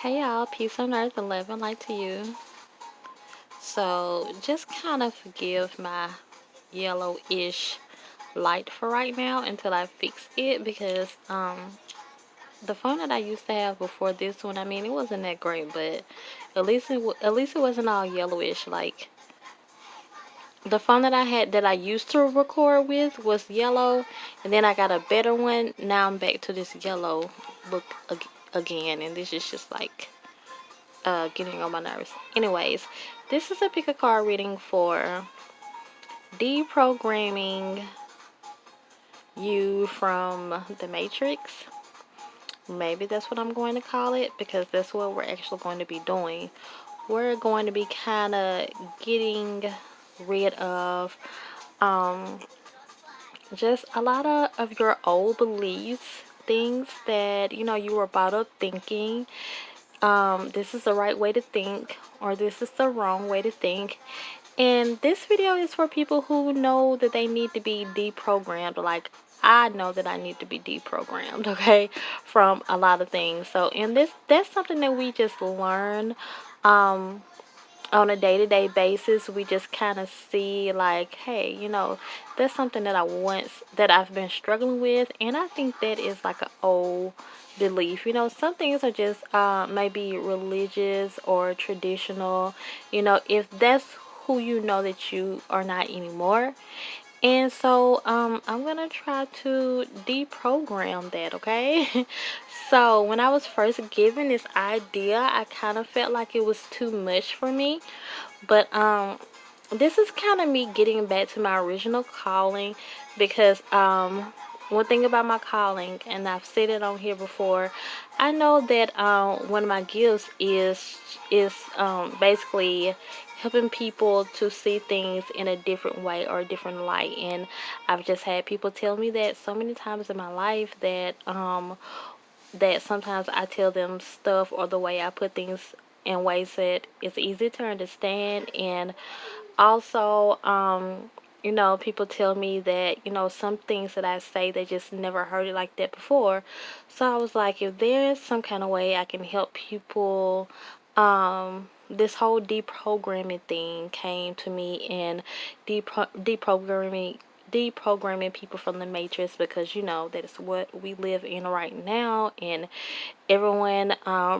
Hey y'all, peace on earth and love and light to you. So just kind of forgive my yellowish light for right now until I fix it because the phone that I used to have before this one, I mean it wasn't that great, but at least it wasn't all yellowish. Like the phone that I had that I used to record with was yellow, and then I got a better one. Now I'm back to this yellow look again, and this is just like getting on my nerves. Anyways, this is a pick a card reading for deprogramming you from the Matrix. Maybe that's what I'm going to call it because that's what we're actually going to be doing. We're going to be kind of getting rid of um, just a lot of your old beliefs, things that you were brought up thinking. This is the right way to think, or this is the wrong way to think. And this video is for people who know that they need to be deprogrammed. Like, I know that I need to be deprogrammed, okay, from a lot of things. So, that's something that we just learn on a day-to-day basis. We just kind of see, like, hey, that's something that I've been struggling with. And I think that is like an old belief. Some things are just maybe religious or traditional, if that's who you know that you are not anymore. And so I'm going to try to deprogram that, okay? So when I was first given this idea, I kind of felt like it was too much for me. But this is kind of me getting back to my original calling because one thing about my calling, and I've said it on here before, I know that one of my gifts is basically helping people to see things in a different way or a different light. And I've just had people tell me that so many times in my life that sometimes I tell them stuff or the way I put things in ways that it's easy to understand. And also people tell me that some things that I say they just never heard it like that before. So I was like, if there's some kind of way I can help people, this whole deprogramming thing came to me, and deprogramming people from the matrix, because that is what we live in right now. And everyone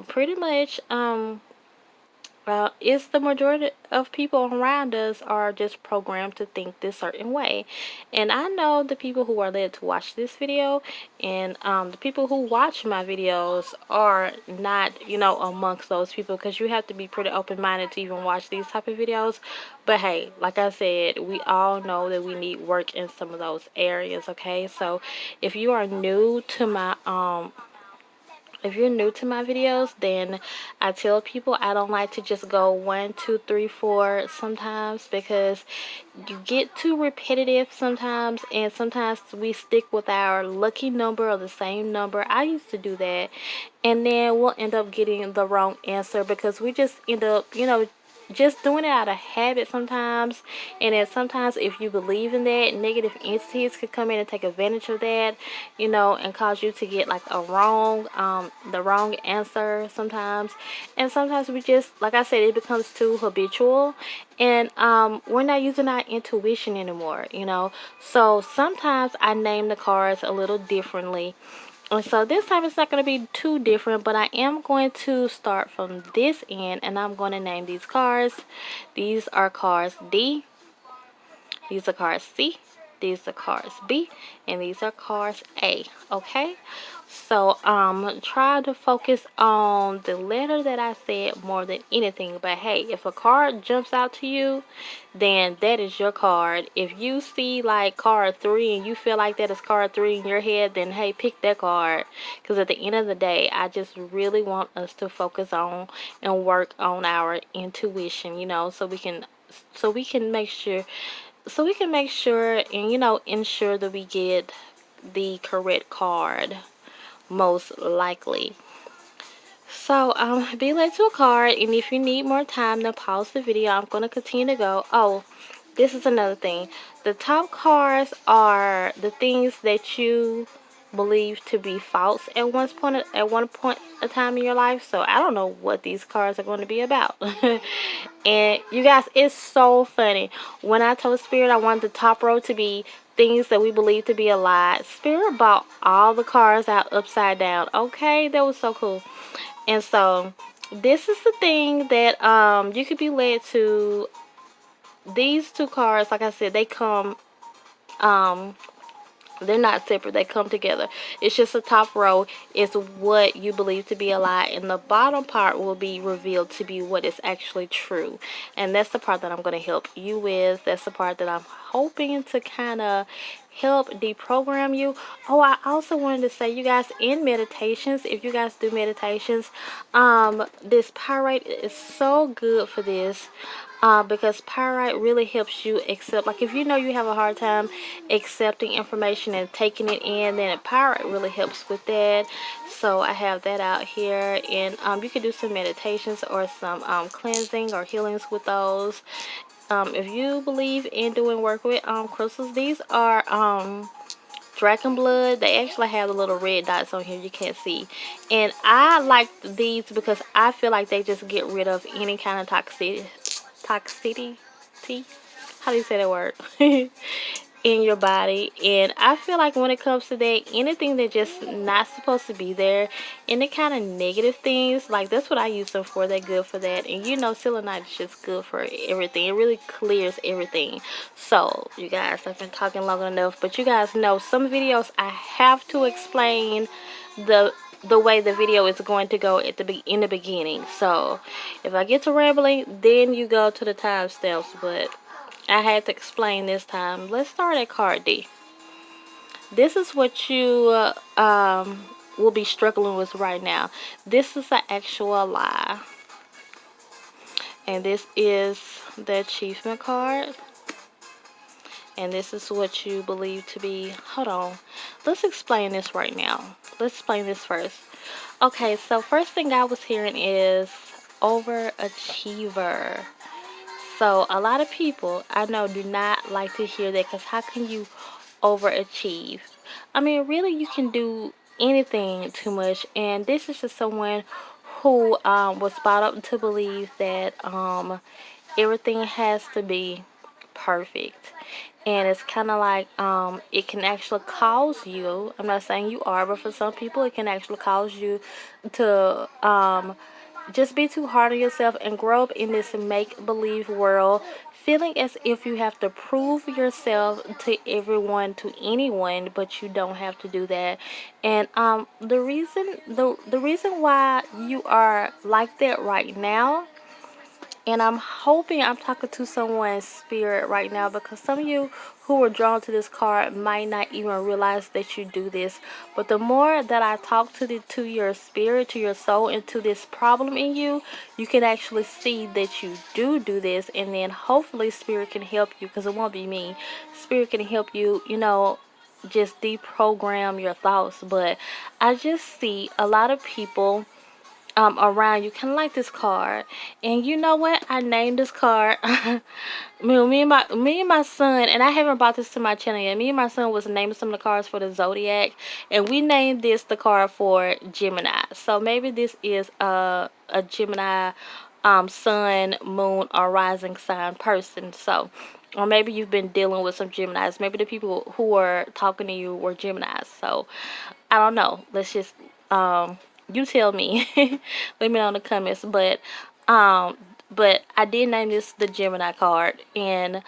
pretty much it's the majority of people around us are just programmed to think this certain way. And I know the people who are led to watch this video, and the people who watch my videos are not, amongst those people, because you have to be pretty open-minded to even watch these type of videos. But hey, like I said, we all know that we need work in some of those areas, okay? So if you are new to my if you're new to my videos, then I tell people I don't like to just go 1, 2, 3, 4 sometimes, because you get too repetitive sometimes, and sometimes we stick with our lucky number or the same number. I used to do that, and then we'll end up getting the wrong answer because we just end up, just doing it out of habit sometimes. And then sometimes if you believe in that, negative entities could come in and take advantage of that, and cause you to get like the wrong answer sometimes. And sometimes we just, like I said, it becomes too habitual, and we're not using our intuition anymore. So sometimes I name the cards a little differently. And so this time it's not going to be too different, but I am going to start from this end, and I'm going to name these cards. These are cards D, these are cards C, these are cards B, and these are cards A, okay? So try to focus on the letter that I said more than anything. But hey, if a card jumps out to you, then that is your card. If you see like card 3 and you feel like that is card 3 in your head, then hey, pick that card. Because at the end of the day, I just really want us to focus on and work on our intuition, so we can make sure and ensure that we get the correct card, most likely. So be led to a card, and if you need more time to pause the video, I'm going to continue to go. Oh, this is another thing. The top cards are the things that you believed to be false at one point a time in your life. So I don't know what these cards are going to be about. And you guys, it's so funny. When I told Spirit I wanted the top row to be things that we believe to be a lie, Spirit bought all the cards out upside down. Okay, that was so cool. And so this is the thing that you could be led to. These two cards, like I said, they come um they're not separate, they come together. It's just the top row is what you believe to be a lie, and the bottom part will be revealed to be what is actually true. And that's the part that I'm going to help you with. That's the part that I'm hoping to kind of help deprogram you. Oh, I also wanted to say, you guys, in meditations, if you guys do meditations, this pyrite is so good for this. Because pyrite really helps you accept, like if you know you have a hard time accepting information and taking it in, then pyrite really helps with that. So I have that out here, and you can do some meditations or some cleansing or healings with those. If you believe in doing work with crystals, these are dragon blood. They actually have the little red dots on here you can't see, and I like these because I feel like they just get rid of any kind of toxicity, how do you say that word? In your body. And I feel like when it comes to that, anything that's just not supposed to be there, any kind of negative things, like that's what I use them for. They're good for that. And you know, selenite is just good for everything. It really clears everything. So you guys, I've been talking long enough, but you guys know some videos I have to explain the way the video is going to go in the beginning. So if I get to rambling, then you go to the timestamps, but I had to explain this time. Let's start at card D. This is what you will be struggling with right now. This is an actual lie. And this is the achievement card. And this is what you believe to be. Hold on. Let's explain this right now. Let's explain this first. Okay, so first thing I was hearing is overachiever. So a lot of people I know do not like to hear that, because how can you overachieve? I mean, really, you can do anything too much, and this is just someone who was brought up to believe that everything has to be perfect. And it's kind of like it can actually cause you, I'm not saying you are, but for some people it can actually cause you to just be too hard on yourself and grow up in this make-believe world, feeling as if you have to prove yourself to everyone, to anyone, but you don't have to do that. And the reason why you are like that right now, and I'm hoping I'm talking to someone's spirit right now, because some of you who were drawn to this card might not even realize that you do this. But the more that I talk to your spirit, to your soul, and to this problem in you, you can actually see that you do this. And then hopefully spirit can help you, because it won't be me. Spirit can help you, just deprogram your thoughts. But I just see a lot of people around you, kind of like this card. And you know what, I named this card me and my son, and I haven't brought this to my channel yet. Me and my son was naming some of the cards for the zodiac, and we named this the card for Gemini. So maybe this is a Gemini sun, moon, or rising sign person. So, or maybe you've been dealing with some Geminis. Maybe the people who were talking to you were Geminis. So I don't know. Let's just you tell me. Let me know in the comments. But I did name this the Gemini card, and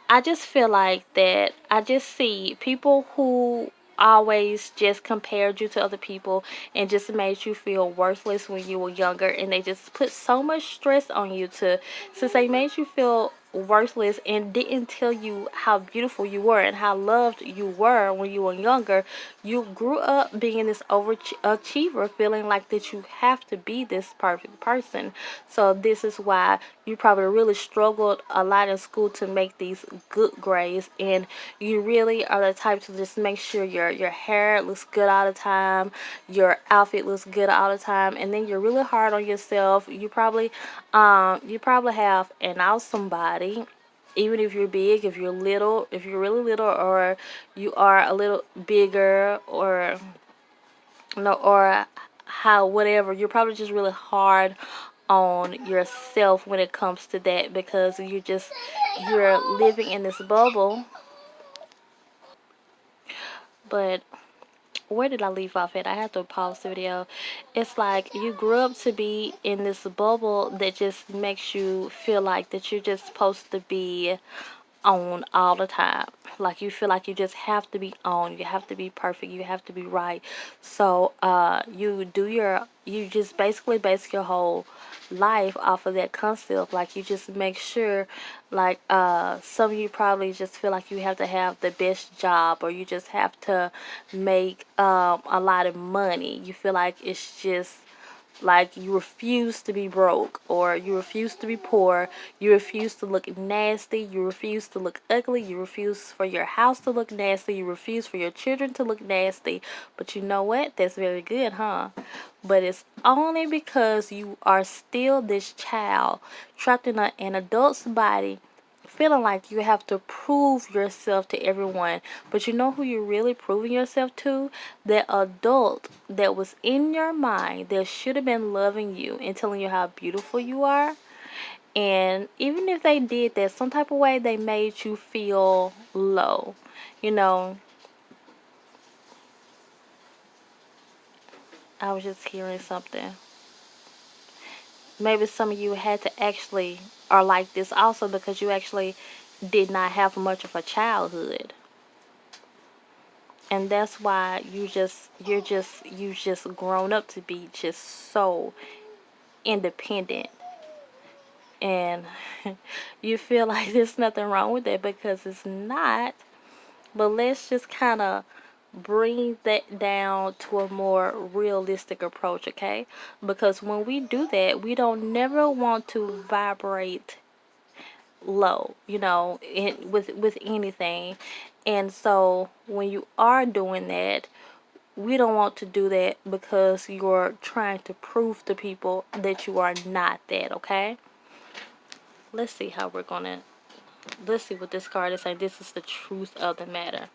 I just feel like that I just see people who always just compared you to other people and just made you feel worthless when you were younger, and they just put so much stress on you since they made you feel worthless and didn't tell you how beautiful you were and how loved you were when you were younger. You grew up being this overachiever, feeling like that you have to be this perfect person. So this is why you probably really struggled a lot in school to make these good grades, and you really are the type to just make sure your hair looks good all the time, your outfit looks good all the time, and then you're really hard on yourself. You probably have an awesome body, even if you're big, if you're little, if you're really little, or you are a little bigger, or no, or how whatever, you're probably just really hard on yourself when it comes to that, because you're living in this bubble. But where did I leave off at? I have to pause the video. It's like you grew up to be in this bubble that just makes you feel like that you're just supposed to be on all the time. Like you feel like you just have to be on. You have to be perfect. You have to be right. So you just basically base your whole life off of that concept. Like you just make sure, like some of you probably just feel like you have to have the best job, or you just have to make a lot of money. You feel like it's just like you refuse to be broke, or you refuse to be poor, you refuse to look nasty, you refuse to look ugly, you refuse for your house to look nasty, you refuse for your children to look nasty. But you know what? That's very good, huh? But it's only because you are still this child trapped in an adult's body, feeling like you have to prove yourself to everyone. But you know who you're really proving yourself to? That adult that was in your mind that should have been loving you and telling you how beautiful you are. And even if they did that some type of way, they made you feel low. You know, I was just hearing something. Maybe some of you had to actually are like this also, because you actually did not have much of a childhood. And that's why you've just grown up to be just so independent. And you feel like there's nothing wrong with that, because it's not. But let's just kind of bring that down to a more realistic approach, okay? Because when we do that, we don't never want to vibrate low, with anything. And so when you are doing that, we don't want to do that, because you're trying to prove to people that you are not that, okay? Let's see how we're gonna, let's see what this card is saying. This is the truth of the matter.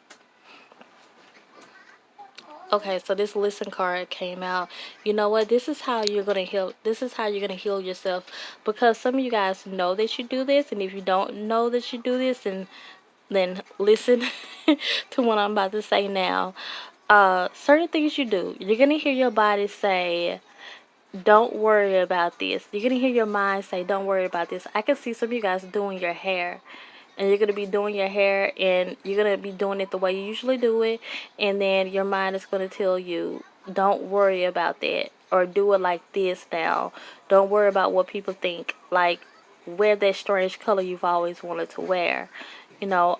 Okay, so this listen card came out. You know what? This is how you're gonna heal. This is how you're gonna heal yourself, because some of you guys know that you do this, and if you don't know that you do this, then listen to what I'm about to say now. Certain things you do, you're gonna hear your body say, don't worry about this. You're going to hear your mind say, don't worry about this. I can see some of you guys doing your hair. And you're going to be doing your hair, and you're going to be doing it the way you usually do it. And then your mind is going to tell you, don't worry about that. Or do it like this now. Don't worry about what people think. Like, wear that strange color you've always wanted to wear. You know,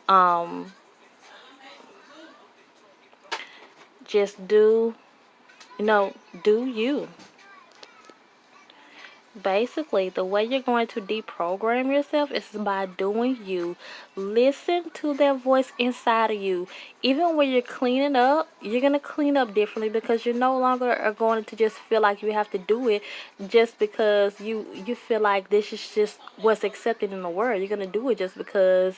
just do you. Basically, the way you're going to deprogram yourself is by doing you. Listen to that voice inside of you. Even when you're cleaning up, you're going to clean up differently, because you no longer are going to just feel like you have to do it just because you feel like this is just what's accepted in the world. You're going to do it just because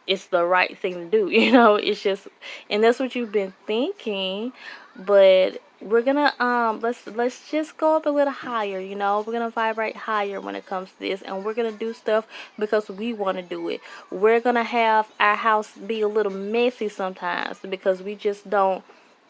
it's the right thing to do. It's just, and that's what you've been thinking. But we're gonna let's just go up a little higher. We're gonna vibrate higher when it comes to this, and we're gonna do stuff because we want to do it. We're gonna have our house be a little messy sometimes, because we just don't,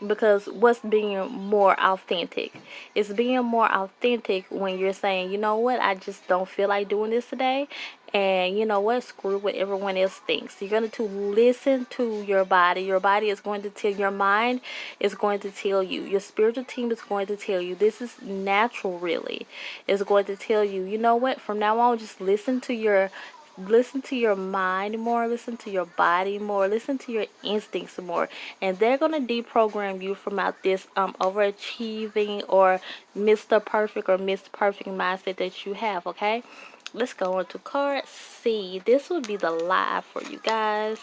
because what's being more authentic? It's being more authentic when you're saying, you know what, I just don't feel like doing this today, and you know what, screw what everyone else thinks. You're going to listen to your body. Your body is going to tell, your mind is going to tell you, your spiritual team is going to tell you, this is natural, really. It's going to tell you, you know what, from now on, just listen to your mind more, listen to your body more, listen to your instincts more, and they're going to deprogram you from out this overachieving or Mr. Perfect or Miss Perfect mindset that you have, okay? Let's go into card C. This would be the lie for you guys.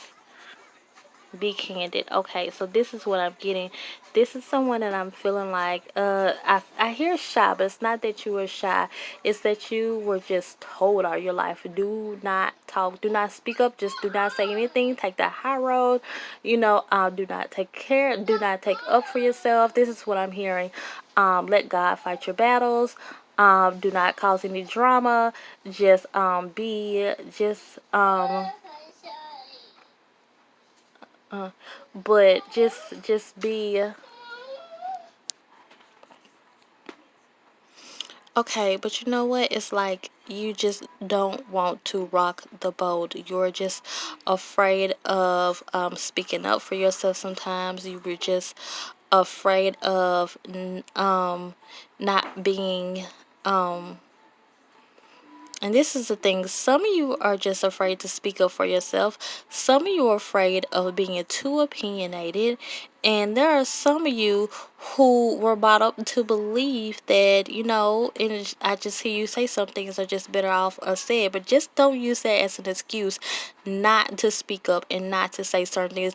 Be candid. Okay, so this is what I'm getting. this is someone that I'm feeling like, I hear shy, but it's not that you were shy. It's that you were just told all your life, do not talk, do not speak up, just do not say anything, take the high road, do not do not take up for yourself. This is what I'm hearing. Let God fight your battles. Do not cause any drama. Just be just but just be okay. But you know what? It's like you just don't want to rock the boat. You're just afraid of speaking up for yourself. Sometimes you were just afraid of not being and this is the thing, some of you are just afraid to speak up for yourself. Some of you are afraid of being too opinionated. And there are some of you who were brought up to believe that, and I just hear you say some things are just better off unsaid. But just don't use that as an excuse not to speak up and not to say certain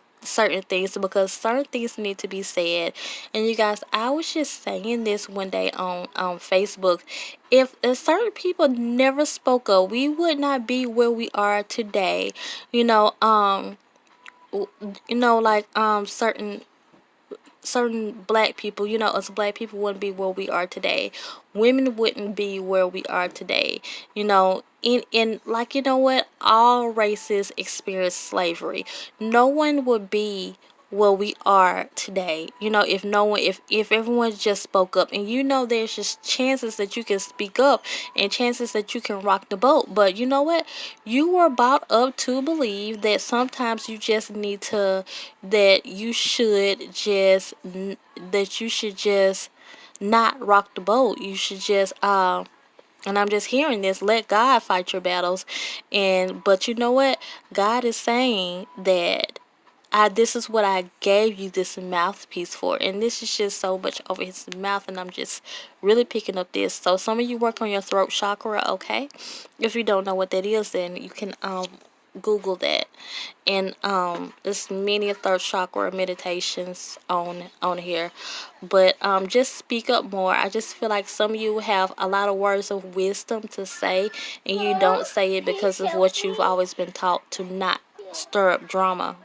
things because certain things need to be said. And you guys, I was just saying this one day on Facebook. If certain people never spoke up, we would not be where we are today. You know, like certain black people, us black people wouldn't be where we are today. Women wouldn't be where we are today. In like, what, all races experience slavery. No one would be where we are today. If no one, if everyone just spoke up, and there's just chances that you can speak up and chances that you can rock the boat. But you know what? You were brought up to believe that sometimes you just need to, that you should just, not rock the boat. You should just, and I'm just hearing this, let God fight your battles. But you know what? God is saying that this is what I gave you this mouthpiece for. And this is just so much over his mouth. And I'm just really picking up this. So some of you work on your throat chakra, okay? If you don't know what that is, then you can Google that. And there's many third chakra meditations on here. But just speak up more. I just feel like some of you have a lot of words of wisdom to say, and you don't say it because of what you've always been taught to not stir up drama.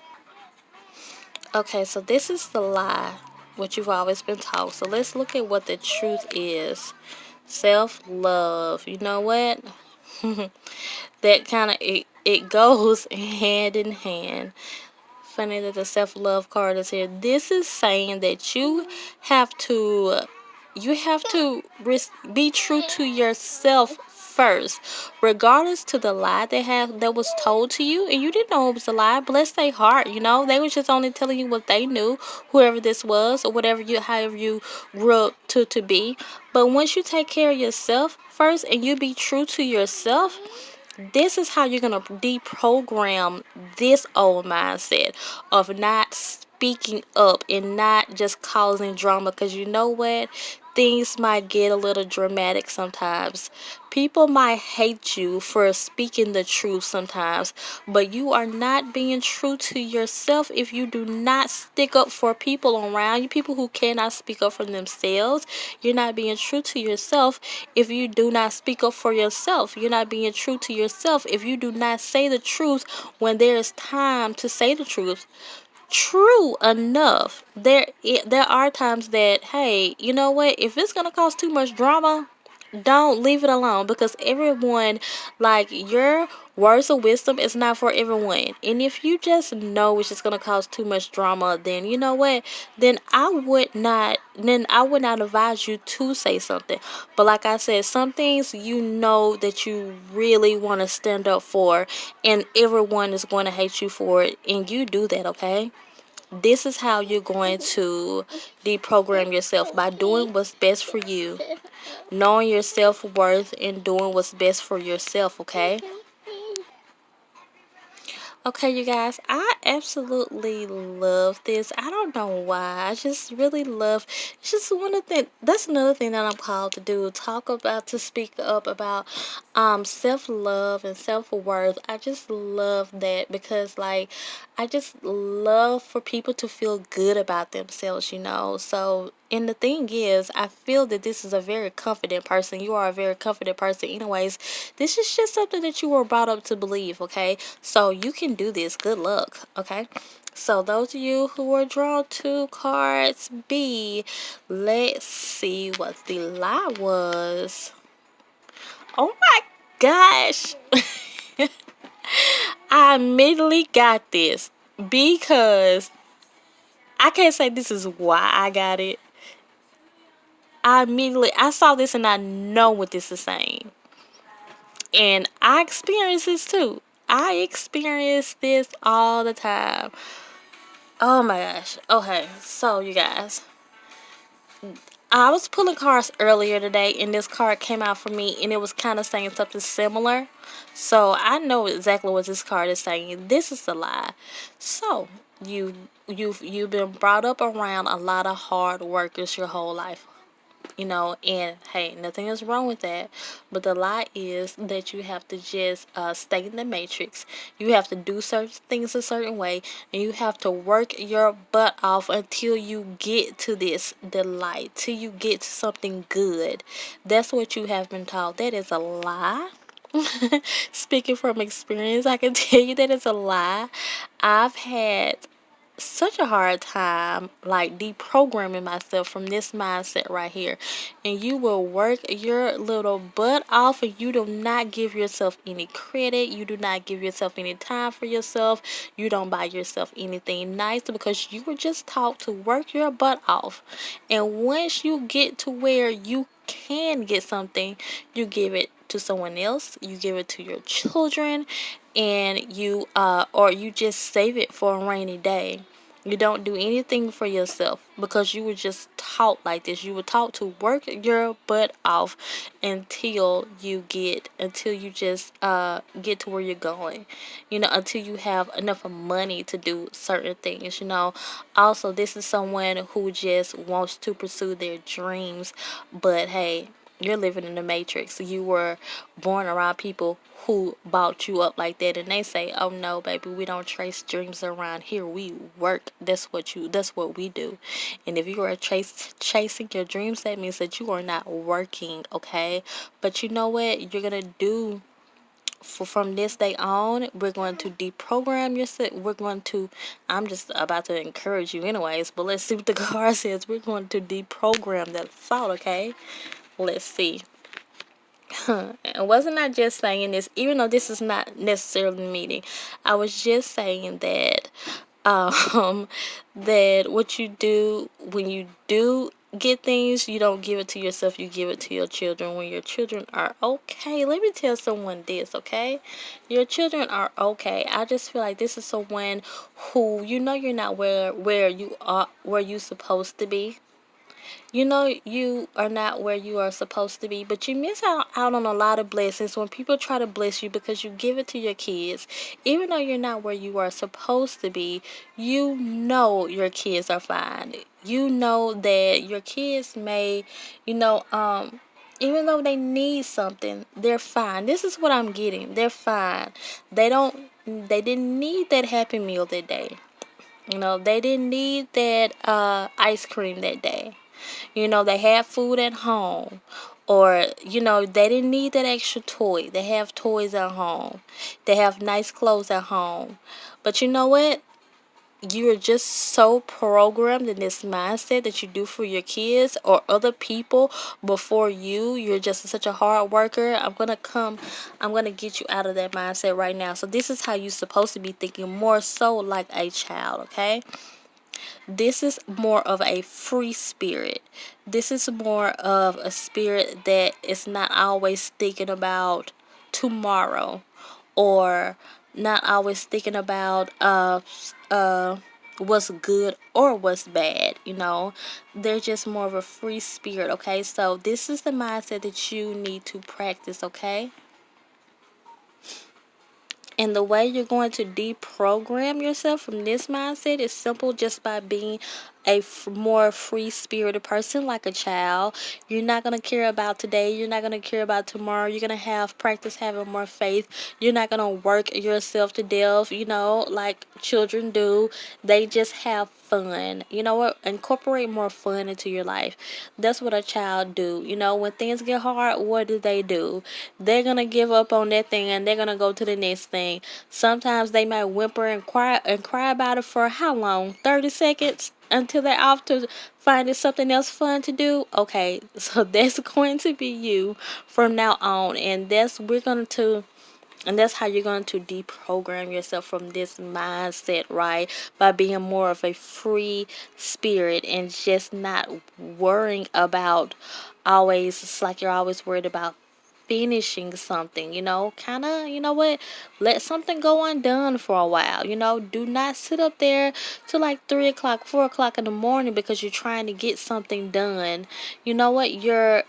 Okay, so this is the lie, what you've always been taught. So let's look at what the truth is. Self-love. You know what? That kind of, it goes hand in hand. Funny that the self-love card is here. This is saying that you have to be true to yourself first, regardless to the lie that was told to you, and you didn't know it was a lie. Bless their heart. They was just only telling you what they knew, whoever this was or however you grew up to be. But once you take care of yourself first and you be true to yourself, this is how you're going to deprogram this old mindset of not speaking up and not just causing drama. Because you know what? Things might get a little dramatic sometimes. People might hate you for speaking the truth sometimes, but you are not being true to yourself if you do not stick up for people around you, people who cannot speak up for themselves. You're not being true to yourself if you do not speak up for yourself. You're not being true to yourself if you do not say the truth when there is time to say the truth. True enough, there are times that, hey, you know what, if it's gonna cause too much drama, don't leave it alone, because everyone, like, your words of wisdom is not for everyone. And if you just know it's just gonna cause too much drama, then you know what, then I would not advise you to say something. But like I said, some things that you really want to stand up for, and everyone is going to hate you for it, and you do that, okay? This is how you're going to deprogram yourself, by doing what's best for you, knowing your self-worth, and doing what's best for yourself, okay? Okay, you guys, I absolutely love this. I don't know why. I just really love. It's just one of the. That's another thing that I'm called to do. To speak up about, self love and self worth. I just love that because like, I just love for people to feel good about themselves. So. And the thing is, I feel that this is a very confident person. You are a very confident person, anyways. This is just something that you were brought up to believe, okay? So you can do this. Good luck, okay? So those of you who were drawn to cards B, let's see what the lie was. Oh my gosh. I immediately got this because I can't say this is why I got it. I saw this and I know what this is saying. And I experience this too. I experience this all the time. Oh my gosh. Okay, so you guys, I was pulling cards earlier today, and this card came out for me, and it was kind of saying something similar. So I know exactly what this card is saying. This is a lie. So you've been brought up around a lot of hard workers your whole life. And hey, nothing is wrong with that. But the lie is that you have to just stay in the matrix. You have to do certain things a certain way, and you have to work your butt off until you get to this delight, till you get to something good. That's what you have been taught. That is a lie. Speaking from experience, I can tell you that it's a lie. I've had such a hard time like deprogramming myself from this mindset right here. And you will work your little butt off, and you do not give yourself any credit. You do not give yourself any time for yourself. You don't buy yourself anything nice because you were just taught to work your butt off. And once you get to where you can get something, you give it to someone else, you give it to your children, and or you just save it for a rainy day. You don't do anything for yourself because you were just taught like this. You were taught to work your butt off until you just get to where you're going. Until you have enough money to do certain things. Also, this is someone who just wants to pursue their dreams, but hey, you're living in the matrix. You were born around people who bought you up like that, and they say, "Oh no, baby, we don't trace dreams around here. We work. That's what we do." And if you are chasing your dreams, that means that you are not working, okay? But you know what you're gonna do? From this day on, we're going to deprogram yourself. I'm just about to encourage you anyways, but let's see what the card says. We're going to deprogram that thought, okay? Let's see. And wasn't I just saying this, even though this is not necessarily meaning, I was just saying that um that what you do when you do get things, you don't give it to yourself, you give it to your children. When your children are okay, let me tell someone this, okay? Your children are okay. I just feel like this is someone who you're not where you supposed to be. You are not where you are supposed to be, but you miss out on a lot of blessings when people try to bless you because you give it to your kids. Even though you're not where you are supposed to be, your kids are fine. You know that your kids may, you know, even though they need something, they're fine. This is what I'm getting. They're fine. They didn't need that Happy Meal that day. They didn't need that ice cream that day. They have food at home. Or, they didn't need that extra toy. They have toys at home. They have nice clothes at home. But you know what? You are just so programmed in this mindset that you do for your kids or other people before you. You're just such a hard worker. I'm going to get you out of that mindset right now. So this is how you're supposed to be thinking, more so like a child, okay? This is more of a free spirit. This is more of a spirit that is not always thinking about tomorrow, or not always thinking about what's good or what's bad. They're just more of a free spirit, okay? So this is the mindset that you need to practice, okay? And the way you're going to deprogram yourself from this mindset is simple, just by being a more free spirited person like a child. You're not going to care about today. You're not going to care about tomorrow. You're going to have practice having more faith. You're not going to work yourself to death, like children do. They just have fun. You know what? Incorporate more fun into your life. That's what a child do. When things get hard, what do? They're going to give up on that thing and they're going to go to the next thing. Sometimes they might whimper and cry about it for how long? 30 seconds until they're off to finding something else fun to do. Okay, so that's going to be you from now on, and that's how you're going to deprogram yourself from this mindset, right? By being more of a free spirit and just not worrying about always, it's like you're always worried about finishing something, kind of, what, let something go undone for a while, do not sit up there till like 3 o'clock, 4 o'clock in the morning because you're trying to get something done. You know what, your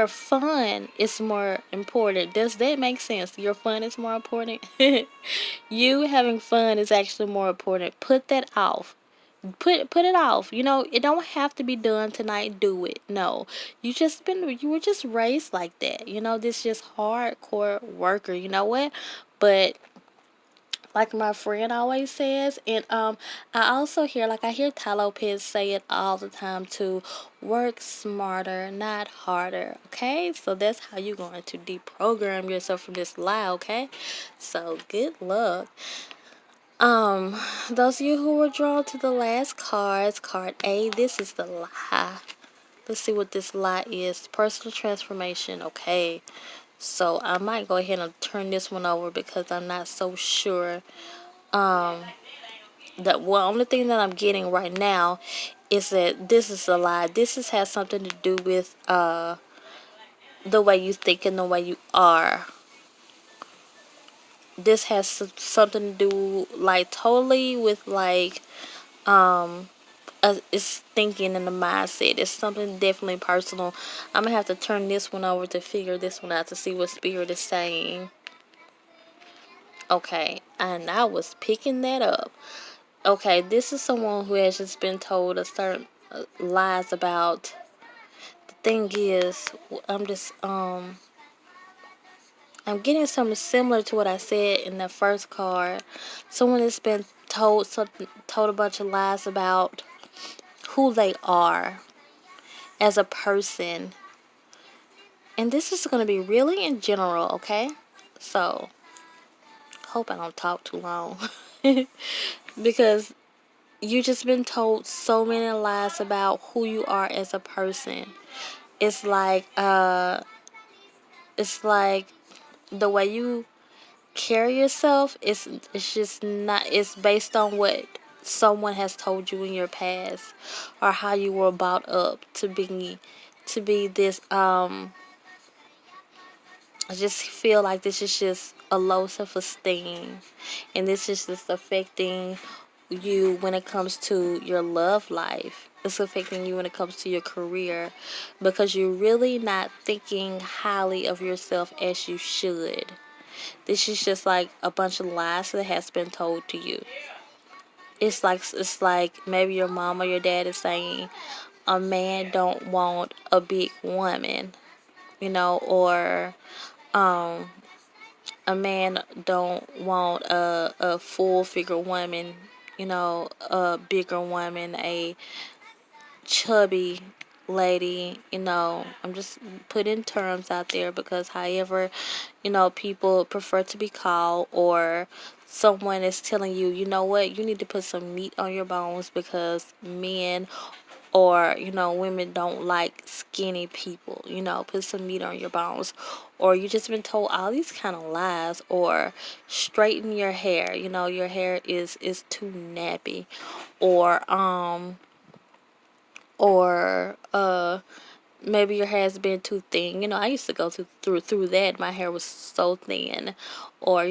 fun is more important. Does that make sense? Your fun is more important. You having fun is actually more important. Put that off. Put it off. It don't have to be done tonight. Do it. No, you were just raised like that. This just hardcore worker. You know what? But like my friend always says, and I also hear, like, I hear Ty Lopez say it all the time too: work smarter, not harder. Okay, so that's how you're going to deprogram yourself from this lie. Okay, so good luck. Those of you who were drawn to the last cards, card A, this is the lie. Let's see what this lie is. Personal transformation. Okay, so I might go ahead and turn this one over because I'm not so sure. Only thing that I'm getting right now is that this is a lie. Has something to do with the way you think and the way you are. This has something to do, like, totally with, like, it's thinking and the mindset. It's something definitely personal. I'm gonna have to turn this one over to figure this one out to see what spirit is saying. Okay, and I was picking that up. Okay, this is someone who has just been told a certain lies about. The thing is, I'm just I'm getting something similar to what I said in the first card. Someone that's been told a bunch of lies about who they are as a person. And this is going to be really in general, okay? So, hope I don't talk too long. Because you just been told so many lies about who you are as a person. It's like the way you carry yourself it's just not, it's based on what someone has told you in your past, or how you were brought up to be this. I just feel like this is just a low self-esteem, and this is just affecting you when it comes to your love life. It's affecting you when it comes to your career, because you're really not thinking highly of yourself as you should. This is just like a bunch of lies that has been told to you. It's like maybe your mom or your dad is saying a man don't want a big woman, or a man don't want a full figure woman, a bigger woman, a chubby lady. I'm just putting terms out there because however, people prefer to be called, or someone is telling you, you know what, you need to put some meat on your bones because men or women don't like skinny people. Put some meat on your bones. Or you just been told all these kind of lies. Or straighten your hair. Your hair is too nappy. Or maybe your hair has been too thin. I used to go through that. My hair was so thin. Or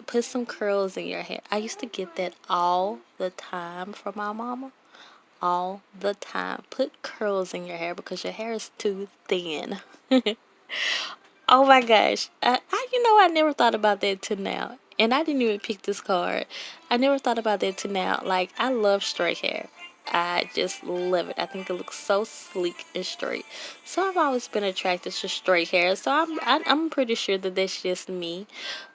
put some curls in your hair. I used to get that all the time from my mama. All the time. Put curls in your hair because your hair is too thin. Oh my gosh. I never thought about that till now. And I didn't even pick this card. I never thought about that till now. Like, I love straight hair. I just love it. I think it looks so sleek and straight. So I've always been attracted to straight hair. So I'm pretty sure that that's just me.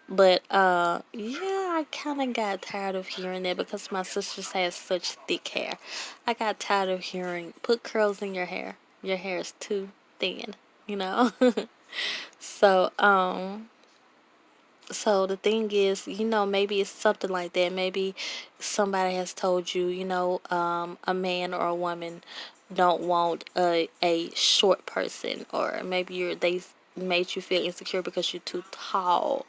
But yeah, I kind of got tired of hearing that because my sisters had such thick hair. I got tired of hearing put curls in your hair. Your hair is too thin, you know. So, so the thing is, maybe it's something like that. Maybe somebody has told you, a man or a woman don't want a short person, or maybe they made you feel insecure because you're too tall,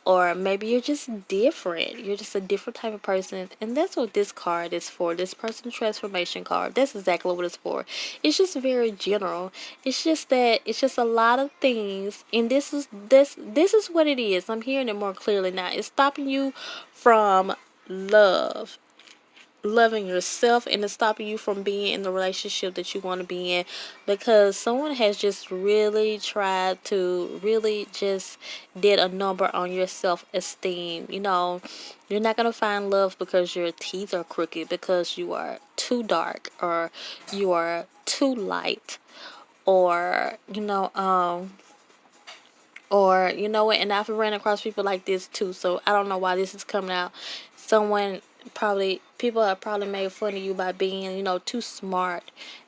or maybe you're just different. You're just a different type of person. And that's what this card is for. This person transformation card. That's exactly what it's for. It's just very general. It's just that it's just a lot of things. And this is what it is. I'm hearing it more clearly now. It's stopping you from loving yourself, and it's stopping you from being in the relationship that you want to be in, because someone has just really tried to really just did a number on your self-esteem. You're not going to find love because your teeth are crooked, because you are too dark, or you are too light, or what, and I've ran across people like this too, so I don't know why this is coming out. People have probably made fun of you by being, too smart,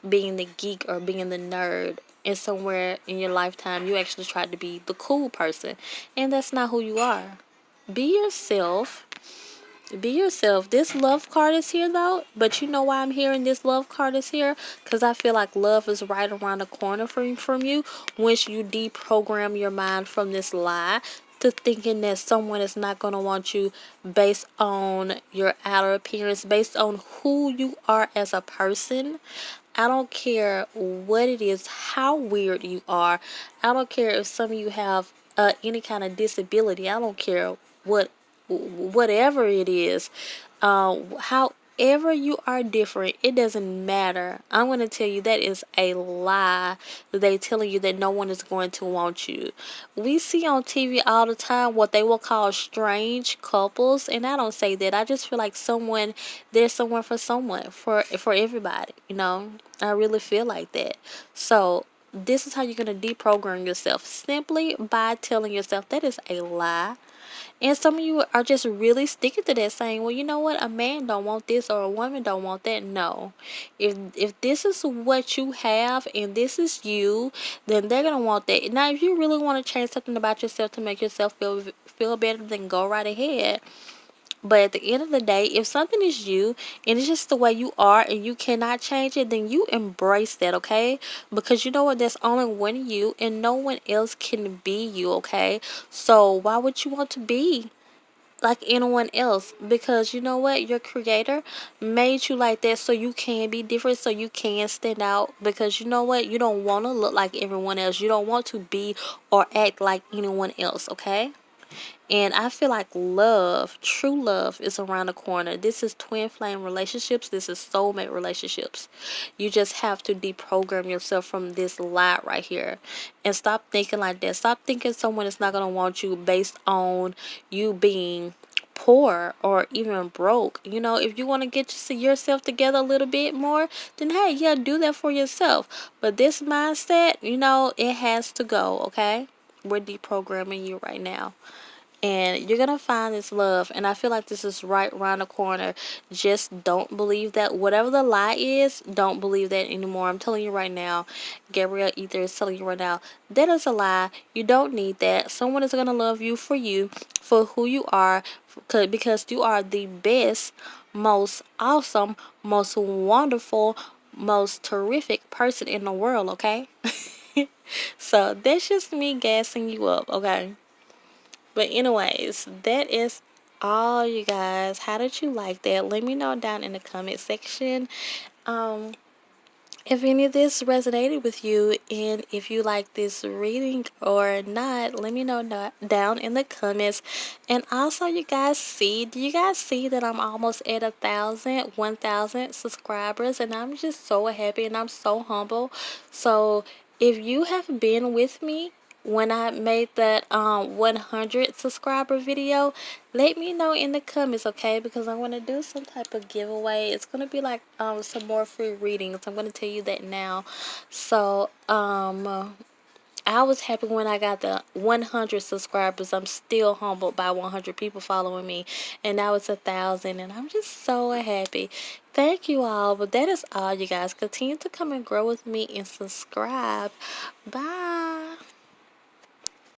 being the geek or being the nerd. And somewhere in your lifetime, you actually tried to be the cool person. And that's not who you are. Be yourself. Be yourself. This love card is here though, but you know why I'm hearing this love card is here? Because I feel like love is right around the corner from you once you deprogram your mind from this lie to thinking that someone is not going to want you based on your outer appearance, based on who you are as a person. I don't care what it is, how weird you are. I don't care if some of you have any kind of disability. I don't care whatever it is. However you are different, it doesn't matter. I'm going to tell you that is a lie that they telling you that no one is going to want you. We see on TV all the time what they will call strange couples, and I don't say that. I just feel like there's someone for someone, for everybody, I really feel like that. So this is how you're going to deprogram yourself, simply by telling yourself that is a lie. And some of you are just really sticking to that, saying, well, you know what, a man don't want this or a woman don't want that. No. If this is what you have and this is you, then they're going to want that. Now, if you really want to change something about yourself to make yourself feel better, then go right ahead. But at the end of the day, if something is you and it's just the way you are and you cannot change it, then you embrace that, okay? Because you know what? There's only one you and no one else can be you, okay? So why would you want to be like anyone else? Because you know what? Your creator made you like that so you can be different, so you can stand out. Because you know what? You don't want to look like everyone else. You don't want to be or act like anyone else, okay? And I feel like true love, is around the corner. This is twin flame relationships. This is soulmate relationships. You just have to deprogram yourself from this lie right here. And stop thinking like that. Stop thinking someone is not going to want you based on you being poor or even broke. If you want to get yourself together a little bit more, then hey, yeah, do that for yourself. But this mindset, it has to go, okay? We're deprogramming you right now. And you're going to find this love. And I feel like this is right around the corner. Just don't believe that. Whatever the lie is, don't believe that anymore. I'm telling you right now. Gabrielle.Ether is telling you right now. That is a lie. You don't need that. Someone is going to love you, for who you are. Because you are the best, most awesome, most wonderful, most terrific person in the world, okay? So that's just me gassing you up, okay? But anyways, that is all, you guys. How did you like that? Let me know down in the comment section. Um, if any of this resonated with you, and if you like this reading or not, let me know down in the comments. And also, do you guys see that I'm almost at 1,000 subscribers, and I'm just so happy and I'm so humble. So if you have been with me when I made that 100 subscriber video, let me know in the comments, okay? Because I want to do some type of giveaway. It's going to be like some more free readings. I'm going to tell you that now. So I was happy when I got the 100 subscribers. I'm still humbled by 100 people following me, and now it's 1,000, and I'm just so happy. Thank you all, but that is all, you guys. Continue to come and grow with me and subscribe. Bye.